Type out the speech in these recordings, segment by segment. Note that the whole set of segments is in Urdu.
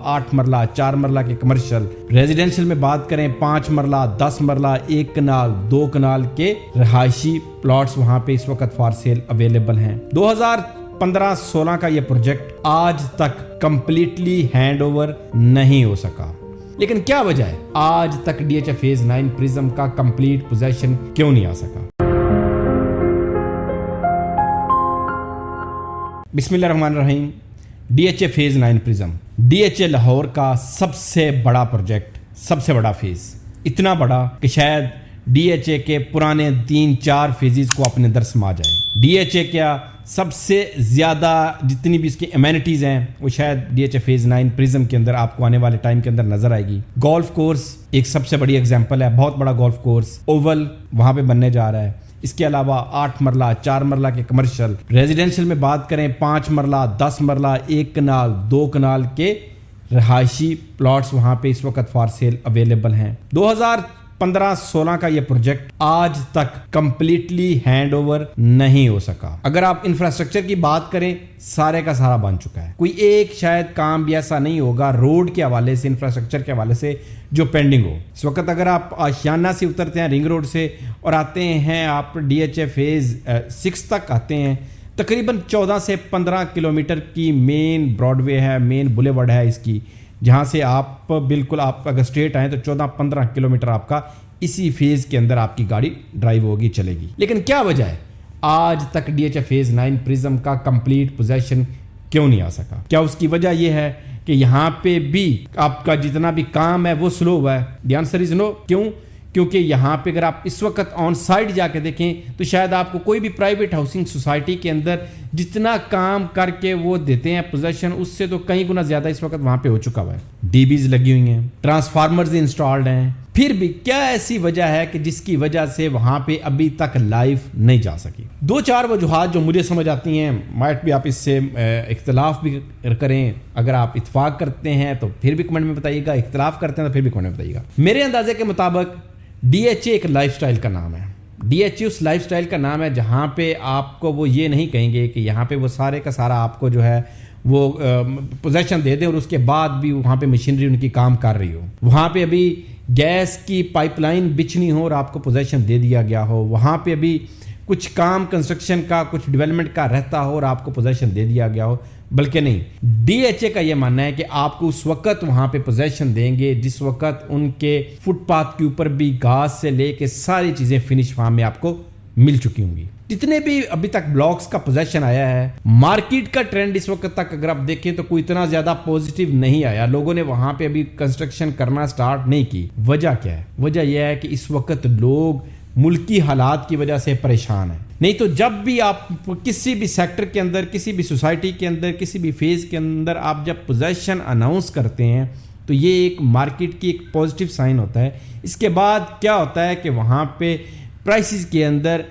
8 مرلہ 4 مرلہ کے کمرشل ریزیڈینشل میں بات کریں 5 مرلہ 10 مرلہ 1 کنال 2 کنال کے رہائشی پلاٹس وہاں پہ اس وقت فار سیل اویلیبل ہیں۔ 2015-16 کا یہ پروجیکٹ آج تک کمپلیٹلی ہینڈ اوور نہیں ہو سکا، لیکن کیا وجہ ہے آج تک D H A phase 9 prism کا کمپلیٹ پوزیشن کیوں نہیں آ سکا؟ بسم اللہ الرحمن الرحیم۔ D H A phase 9 Prism D H A Lahore کا سب سے بڑا پروجیکٹ، سب سے بڑا فیز، اتنا بڑا کہ شاید ڈی ایچ اے کے پرانے 3-4 فیزز کو اپنے اندر سما جائے۔ ڈی ایچ اے کیا سب سے زیادہ جتنی بھی اس کی امینٹیز ہیں وہ شاید D H A phase 9 prism کے اندر آپ کو آنے والے ٹائم کے اندر نظر آئے گی۔ گولف کورس ایک سب سے بڑی ایگزامپل ہے، بہت بڑا گولف کورس اوول وہاں پہ بننے جا رہا ہے۔ اس کے علاوہ 8 مرلہ 4 مرلہ کے کمرشل ریزیڈینشل میں بات کریں 5 مرلہ 10 مرلہ 1 کنال 2 کنال کے رہائشی پلاٹس وہاں پہ اس وقت فار سیل اویلیبل ہیں۔ 2015-16 کا یہ پروجیکٹ آج تک کمپلیٹلی ہینڈ اوور نہیں ہو سکا۔ اگر آپ انفراسٹرکچر کی بات کریں سارے کا سارا بن چکا ہے، کوئی ایک شاید کام بھی ایسا نہیں ہوگا روڈ کے حوالے سے، انفراسٹرکچر کے حوالے سے جو پینڈنگ ہو۔ اس وقت اگر آپ آشیانہ سے اترتے ہیں رنگ روڈ سے اور آتے ہیں آپ ڈی ایچ اے فیز 6 تک آتے ہیں، تقریباً 14 سے 15 کلومیٹر کی مین براڈ وے ہے، مین بولیورڈ ہے اس کی، جہاں سے آپ بالکل آپ اگر اسٹریٹ آئیں تو 14-15 کلومیٹر آپ کا اسی فیز کے اندر آپ کی گاڑی ڈرائیو ہوگی، چلے گی۔ لیکن کیا وجہ ہے آج تک D H A phase 9 prism کا کمپلیٹ پوزیشن کیوں نہیں آ سکا؟ کیا اس کی وجہ یہ ہے کہ یہاں پہ بھی آپ کا جتنا بھی کام ہے وہ سلو ہوا ہے؟ دی آنسر از نو۔ کیوں؟ کیونکہ یہاں پہ اگر آپ اس وقت آن سائٹ جا کے دیکھیں تو شاید آپ کو کوئی بھی پرائیویٹ ہاؤسنگ سوسائٹی کے اندر جتنا کام کر کے وہ دیتے ہیں پوزیشن، اس سے تو کئی گنا زیادہ اس وقت وہاں پہ ہو چکا ہوا ہے۔ ڈی بیز لگی ہوئی ہیں، ٹرانسفارمرز انسٹالڈ ہیں، پھر بھی کیا ایسی وجہ ہے کہ جس کی وجہ سے وہاں پہ ابھی تک لائف نہیں جا سکی؟ 2-4 وجوہات جو مجھے سمجھ آتی ہیں، مائٹ بھی آپ اس سے اختلاف بھی کریں، اگر آپ اتفاق کرتے ہیں تو پھر بھی کمنٹ میں بتائیے گا، اختلاف کرتے ہیں تو پھر بھی کمنٹ میں بتائیے گا۔ میرے اندازے کے مطابق ڈی ایچ اے ایک لائف سٹائل کا نام ہے۔ ڈی ایچ اے اس لائف سٹائل کا نام ہے جہاں پہ آپ کو وہ یہ نہیں کہیں گے کہ یہاں پہ وہ سارے کا سارا آپ کو جو ہے وہ پوزیشن دے دیں اور اس کے بعد بھی وہاں پہ مشینری ان کی کام کر رہی ہو، وہاں پہ ابھی گیس کی پائپ لائن بچھنی ہو اور آپ کو پوزیشن دے دیا گیا ہو، وہاں پہ ابھی کچھ کام کنسٹرکشن کا کچھ ڈیولپمنٹ کا رہتا ہو اور آپ کو پوزیشن دے دیا گیا ہو، بلکہ نہیں۔ ڈی ایچ اے کا یہ ماننا ہے کہ آپ کو اس وقت وہاں پہ پوزیشن دیں گے جس وقت ان کے فٹ پاتھ کے اوپر بھی گھاس سے لے کے ساری چیزیں فنش فارم میں آپ کو مل چکی ہوں گی۔ جتنے بھی ابھی تک بلاکس کا پوزیشن آیا ہے، مارکیٹ کا ٹرینڈ اس وقت تک اگر آپ دیکھیں تو کوئی اتنا زیادہ پوزیٹیو نہیں آیا، لوگوں نے وہاں پہ ابھی کنسٹرکشن کرنا سٹارٹ نہیں کی۔ وجہ کیا ہے؟ وجہ یہ ہے کہ اس وقت لوگ ملکی حالات کی وجہ سے پریشان ہیں۔ نہیں تو جب بھی آپ کسی بھی سیکٹر کے اندر، کسی بھی سوسائٹی کے اندر، کسی بھی فیز کے اندر آپ جب پوزیشن اناؤنس کرتے ہیں تو یہ ایک مارکیٹ کی ایک پازیٹیو سائن ہوتا ہے۔ اس کے بعد کیا ہوتا ہے کہ وہاں پہ پرائسز کے اندر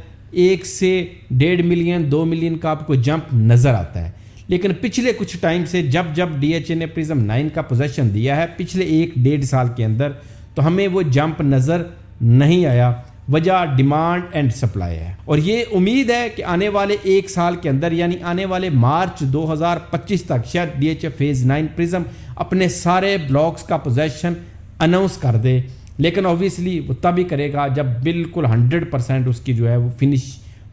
1 سے 1.5 ملین 2 ملین کا آپ کو جمپ نظر آتا ہے۔ لیکن پچھلے کچھ ٹائم سے جب ڈی ایچ اے نے پرزم 9 کا پوزیشن دیا ہے پچھلے 1-1.5 سال کے اندر، تو ہمیں وہ جمپ نظر نہیں آیا۔ وجہ ڈیمانڈ اینڈ سپلائی ہے، اور یہ امید ہے کہ آنے والے 1 سال کے اندر یعنی آنے والے مارچ 2025 تک شاید D H A phase 9 prism اپنے سارے بلاکس کا پوزیشن اناؤنس کر دے، لیکن اوبیسلی وہ تب ہی کرے گا جب بالکل 100% اس کی جو ہے وہ فنش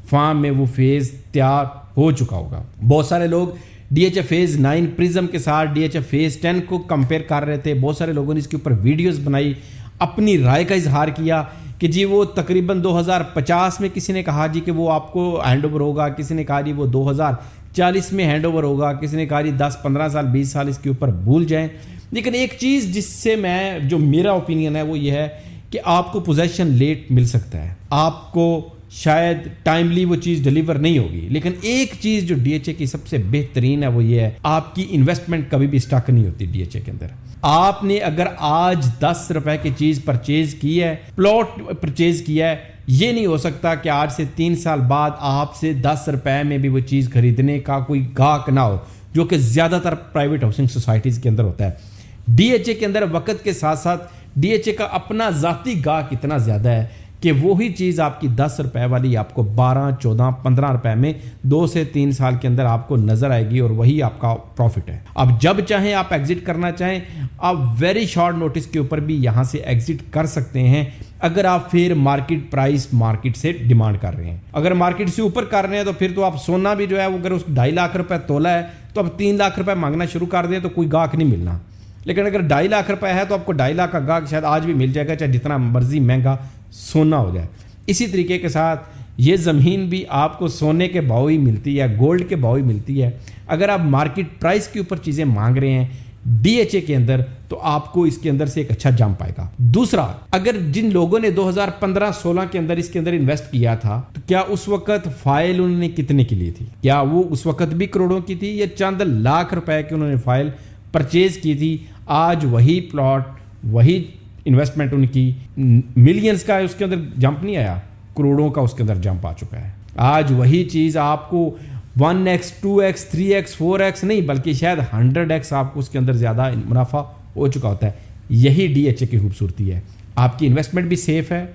فارم میں وہ فیز تیار ہو چکا ہوگا۔ بہت سارے لوگ D H A phase 9 prism کے ساتھ ڈی ایچ اے فیز 10 کو کمپیئر کر رہے تھے، بہت سارے لوگوں نے اس کے اوپر ویڈیوز بنائی، اپنی رائے کا اظہار کیا کہ جی وہ تقریباً 2050 میں کسی نے کہا جی کہ وہ آپ کو ہینڈ اوور ہوگا، کسی نے کہا جی وہ 2040 میں ہینڈ اوور ہوگا، کسی نے کہا جی 10-15 سال 20 سال اس کے اوپر بھول جائیں۔ لیکن ایک چیز جس سے میں جو میرا اوپینین ہے وہ یہ ہے کہ آپ کو پوزیشن لیٹ مل سکتا ہے، آپ کو شاید ٹائملی وہ چیز ڈیلیور نہیں ہوگی، لیکن ایک چیز جو ڈی ایچ اے کی سب سے بہترین ہے وہ یہ ہے آپ کی انویسٹمنٹ کبھی بھی اسٹک نہیں ہوتی ڈی ایچ اے کے اندر۔ آپ نے اگر آج 10 روپے کی چیز پرچیز کی ہے، پلاٹ پرچیز کیا ہے، یہ نہیں ہو سکتا کہ آج سے 3 سال بعد آپ سے 10 روپے میں بھی وہ چیز خریدنے کا کوئی گاہک نہ ہو، جو کہ زیادہ تر پرائیویٹ ہاؤسنگ سوسائٹیز کے اندر ہوتا ہے۔ ڈی ایچ اے کے اندر وقت کے ساتھ ساتھ ڈی ایچ اے کا اپنا ذاتی گاہک اتنا زیادہ ہے کہ وہی چیز آپ کی 10 روپے والی آپ کو 12, 14, 15 روپے میں 2 سے 3 سال کے اندر آپ کو نظر آئے گی اور وہی آپ کا پروفٹ ہے. اب جب چاہیں آپ ایگزٹ کرنا چاہیں آپ ویری شارٹ نوٹس کے اوپر بھی یہاں سے ایگزٹ کر سکتے ہیں اگر آپ پھر مارکیٹ پرائس مارکیٹ سے ڈیمانڈ کر رہے ہیں. اگر مارکیٹ سے اوپر کر رہے ہیں تو پھر تو آپ سونا بھی جو ہے وہ اگر اس 2.5 لاکھ روپے تولا ہے تو اب 3 لاکھ روپے مانگنا شروع کر دیں تو کوئی گاہک نہیں ملنا. لیکن اگر 2.5 لاکھ روپے ہے تو آپ کو 2.5 لاکھ کا گاہک شاید آج بھی مل جائے گا چاہے جتنا مرضی مہنگا سونا ہو جائے. اسی طریقے کے ساتھ یہ زمین بھی آپ کو سونے کے بھاؤ ہی ملتی ہے, گولڈ کے بھاؤ ہی ملتی ہے. اگر آپ مارکیٹ پرائس کے اوپر چیزیں مانگ رہے ہیں ڈی ایچ اے کے اندر تو آپ کو اس کے اندر سے ایک اچھا جمپ آئے گا. دوسرا, اگر جن لوگوں نے 2015-16 کے اندر اس کے اندر انویسٹ کیا تھا تو کیا اس وقت فائل انہوں نے کتنے کی لی تھی؟ کیا وہ اس وقت بھی کروڑوں کی تھی یا چند لاکھ روپے کی انہوں نے فائل پرچیز کی تھی؟ آج وہی پلاٹ وہی انویسٹمنٹ ان کی ملینز کا اس کے اندر جمپ نہیں آیا, کروڑوں کا اس کے اندر جمپ آ چکا ہے. آج وہی چیز آپ کو 1x 2x 3x 4x نہیں بلکہ شاید 100x آپ کو اس کے اندر زیادہ منافع ہو چکا ہوتا ہے. یہی ڈی ایچ اے کی خوبصورتی ہے. آپ کی انویسٹمنٹ بھی سیف ہے,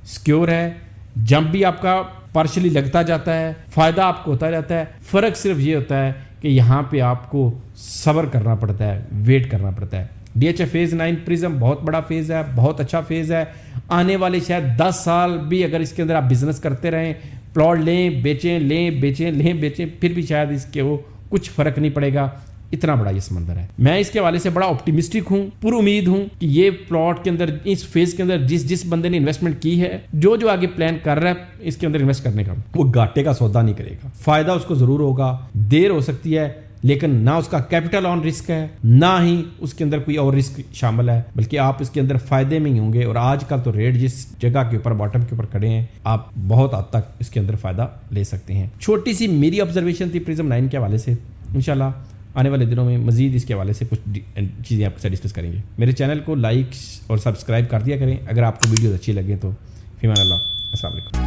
سیکیور ہے, جمپ بھی آپ کا پارشلی لگتا جاتا ہے, فائدہ آپ کو ہوتا جاتا ہے. فرق صرف یہ ہوتا ہے کہ یہاں پہ آپ کو صبر کرنا پڑتا ہے, ویٹ کرنا پڑتا ہے. D H A phase 9 prism بہت بڑا فیز ہے, بہت اچھا فیز ہے. آنے والے شاید 10 سال بھی اگر اس کے اندر آپ بزنس کرتے رہیں, پلاٹ لیں بیچیں لیں بیچیں لیں بیچیں, پھر بھی شاید اس کے وہ کچھ فرق نہیں پڑے گا. اتنا بڑا یہ سمندر ہے. میں اس کے حوالے سے بڑا آپٹیمسٹک ہوں, پر امید ہوں کہ یہ پلاٹ کے اندر اس فیز کے اندر جس بندے نے انویسٹمنٹ کی ہے, جو آگے پلان کر رہا ہے اس کے اندر انویسٹ کرنے کا, وہ گھاٹے کا سودا نہیں کرے گا. فائدہ اس کو ضرور ہوگا, دیر ہو سکتی ہے لیکن نہ اس کا کیپٹل آن رسک ہے نہ ہی اس کے اندر کوئی اور رسک شامل ہے, بلکہ آپ اس کے اندر فائدے میں ہی ہوں گے. اور آج کل تو ریٹ جس جگہ کے اوپر باٹم کے اوپر کھڑے ہیں آپ بہت حد تک اس کے اندر فائدہ لے سکتے ہیں. چھوٹی سی میری آبزرویشن تھی پرزم 9 کے حوالے سے. انشاءاللہ آنے والے دنوں میں مزید اس کے حوالے سے کچھ چیزیں آپ کے ساتھ ڈسکس کریں گے. میرے چینل کو لائک اور سبسکرائب کر دیا کریں اگر آپ کو ویڈیوز اچھی لگیں تو. فی امان اللہ, السلام علیکم.